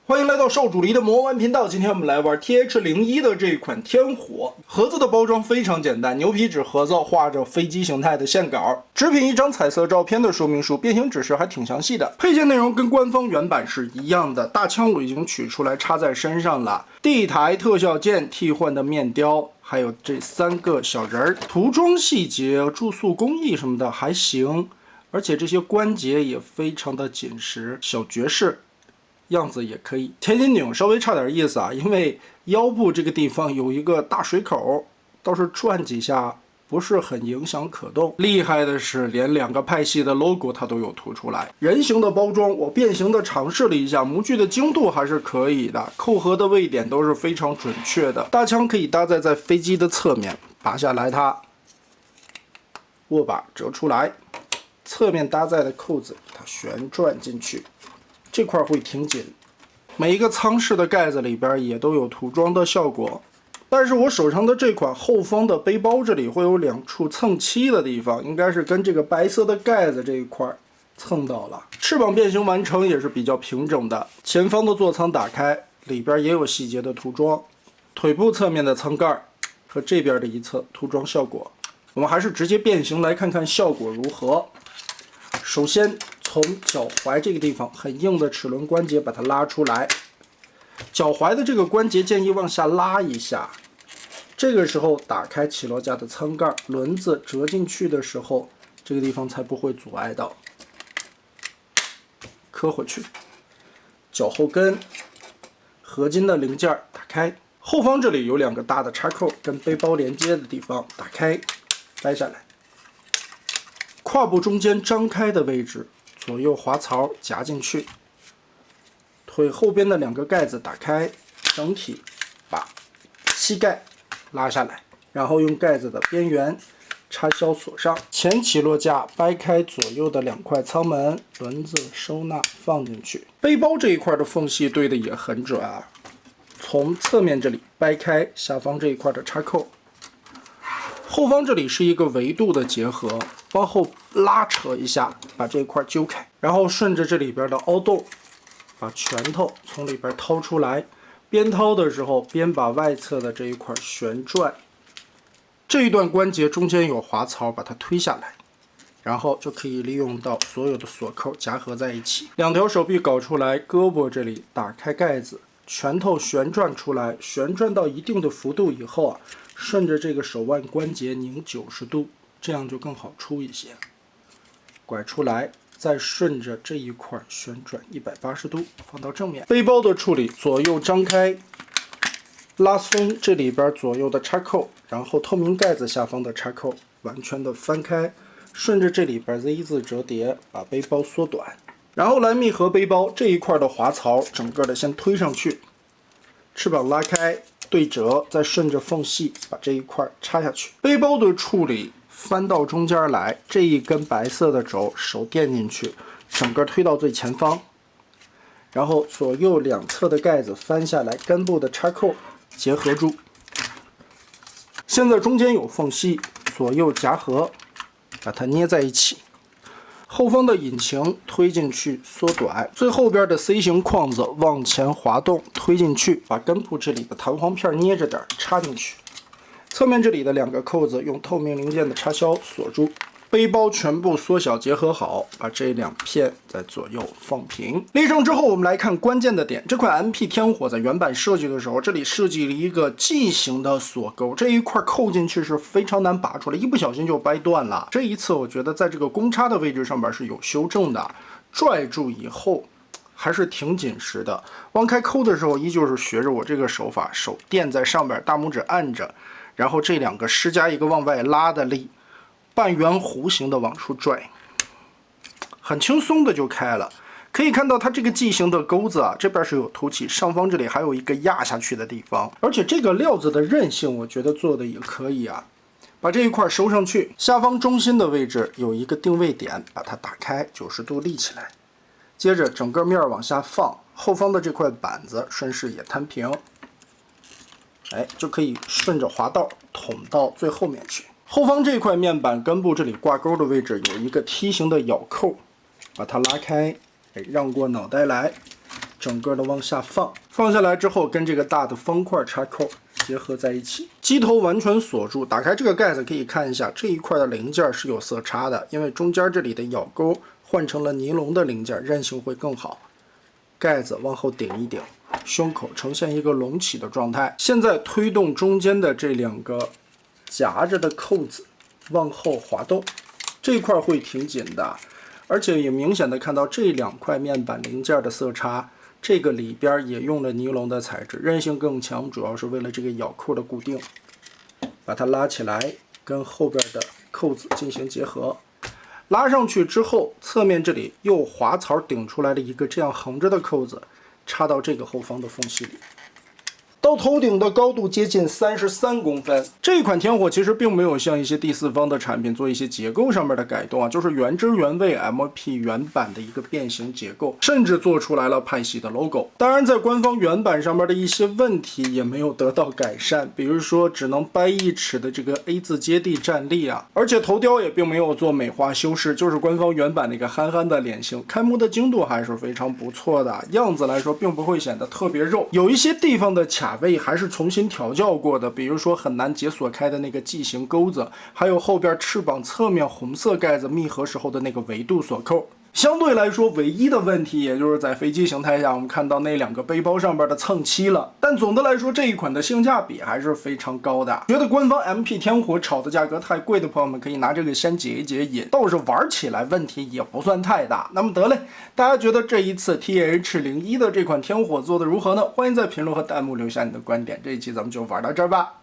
歡迎來到少主離的魔玩頻道。今天我們來玩 TH01的這款天火。盒子的包裝非常簡單，牛皮紙盒子畫着飛機形態的線稿，紙品一張彩色照片的說明書，变形指示還挺詳細的。配件內容跟官方原版是一樣的，大槍我已經取出來插在身上了。地台特效件替換的面雕，還有這3個小人兒，塗裝細節、注塑工藝什麼的還行，而且這些關節也非常的緊實，小爵士。樣子也可以，前肩颈稍微差点意思啊，因为腰部这個地方有一個大水口，倒是轉幾下不是很影響可動。厲害的是，連2個派系的 logo 它都有塗出來。人形的包裝，我變形的嘗試了一下，模具的精度還是可以的，扣合的位點都是非常準確的。大槍可以搭載在飛機的側面，拔下來它，握把折出來，側面搭載的扣子它旋轉進去。這塊會挺緊，每一個艙室的蓋子裡邊也都有塗裝的效果。但是我手上的這款後方的背包這裡會有2處蹭漆的地方，應該是跟這個白色的蓋子這一塊蹭到了。翅膀變形完成也是比較平整的，前方的座艙打開，裡邊也有細節的塗裝，腿部側面的艙蓋和這邊的一側塗裝效果。我們還是直接變形來看看效果如何。首先從腳踝這個地方很硬的齒輪關節把它拉出來，腳踝的這個關節建議往下拉一下，這個時候打開起落架的艙蓋，輪子折進去的時候，這個地方才不會阻礙到。磕回去，腳後跟合金的零件打開，後方這裡有2個大的插扣跟背包連接的地方打開，掰下來，胯部中間張開的位置。左右滑槽夾進去，腿後邊的2個蓋子打開，整體把膝蓋拉下來，然後用蓋子的邊緣插銷鎖上。前起落架掰開左右的2塊艙門，輪子收納放進去。背包這一塊的縫隙對的也很準啊，從側面這裡掰開下方這一塊的插扣，後方這裡是一個維度的結合。往後拉扯一下，把這塊揪開，然後順着這裡邊的凹洞，把拳頭從裡邊掏出來。邊掏的時候，邊把外側的這一塊旋轉。這一段關節中間有滑槽，把它推下來，然後就可以利用到所有的鎖扣夾合在一起。2條手臂搞出來，胳膊這裡打開蓋子，拳頭旋轉出來，旋轉到一定的幅度以後啊，順着這個手腕關節擰90度。這樣就更好出一些，拐出來，再順着這一塊旋轉180度，放到正面。背包的處理，左右張開，拉鬆這裡邊左右的插扣，然後透明蓋子下方的插扣完全的翻開，順着這裡邊 Z 字折疊，把背包縮短，然後來密合背包這一塊的滑槽，整個的先推上去，翅膀拉開對折，再順着縫隙把這一塊插下去。背包的處理。翻到中間來，這一根白色的軸手墊進去，整個推到最前方，然後左右2側的蓋子翻下來，根部的插扣結合住。現在中間有縫隙，左右夾合，把它捏在一起。後方的引擎推進去縮短，最後邊的 C 型框子往前滑動推進去，把根部這裡的彈簧片捏着點插進去。側面這裡的2個扣子用透明零件的插銷鎖住，背包全部縮小結合好，把這2片在左右放平。立正之後，我們來看關鍵的點。這款 MP 天火在原版設計的時候，這裡設計了一個 G 型的鎖鈎，這一塊扣進去是非常難拔出來，一不小心就掰斷了。這一次我覺得在這個公差的位置上邊是有修正的，拽住以後還是挺緊實的。往開扣的時候，依舊是學着我這個手法，手墊在上邊，大拇指按着。然後這2個施加一個往外拉的力，半圓弧形的往出拽，很輕鬆的就開了。可以看到它這個 G 型的鈎子啊，這邊是有凸起，上方這裡還有一個壓下去的地方，而且這個料子的韌性，我覺得做的也可以啊。把這一塊收上去，下方中心的位置有一個定位點，把它打開90度立起來，接着整個面往下放，後方的這塊板子順勢也攤平。就可以順着滑道捅到最後面去。後方這塊面板根部這裡掛鈎的位置有一個梯形的咬扣，把它拉開，讓過腦袋來，整個的往下放，放下來之後跟這個大的方塊插扣結合在一起，机頭完全鎖住。打開這個蓋子可以看一下，這一塊的零件是有色差的，因為中間這裡的咬鈎換成了尼龍的零件，韌性會更好。蓋子往後頂一頂，胸口呈現一個隆起的狀態。現在推動中間的這2個夾着的扣子往後滑動，這塊會挺緊的，而且也明顯的看到這2塊面板零件的色差。這個裡邊也用了尼龍的材質，韌性更強，主要是為了這個咬扣的固定。把它拉起来，跟後邊的扣子進行結合。拉上去之後，側面这裡又滑槽頂出来了一個這樣橫着的扣子，插到這個後方的縫隙裡。到頭頂的高度接近33公分。這款天火其實並沒有像一些第四方的產品做一些結構上面的改动啊，就是原汁原味 MP 原版的一個变形結構，甚至做出來了派系的 logo。當然，在官方原版上面的一些問題也沒有得到改善，比如說只能掰1尺的這個 A 字接地站立啊，而且頭雕也並沒有做美化修飾，就是官方原版那個憨憨的臉型。開幕的精度還是非常不錯的，樣子來說並不會顯得特別肉，有一些地方的卡位還是重新調教過的，比如說很難解锁開的那個 G 型鈎子，還有後邊翅膀側面紅色蓋子密合時候的那個維度鎖扣。相对來說，唯一的問題也就是在飛機形態下，我們看到那2個背包上邊的蹭漆了。但總的來說，這一款的性價比還是非常高的。覺得官方 MP 天火炒的價格太貴的朋友們，可以拿這個先解一解癮，倒是玩起來問題也不算太大。那麼得嘞，大家覺得這一次 TH01的這款天火做的如何呢？歡迎在評論和彈幕留下你的觀點。這一期咱們就玩到這兒吧。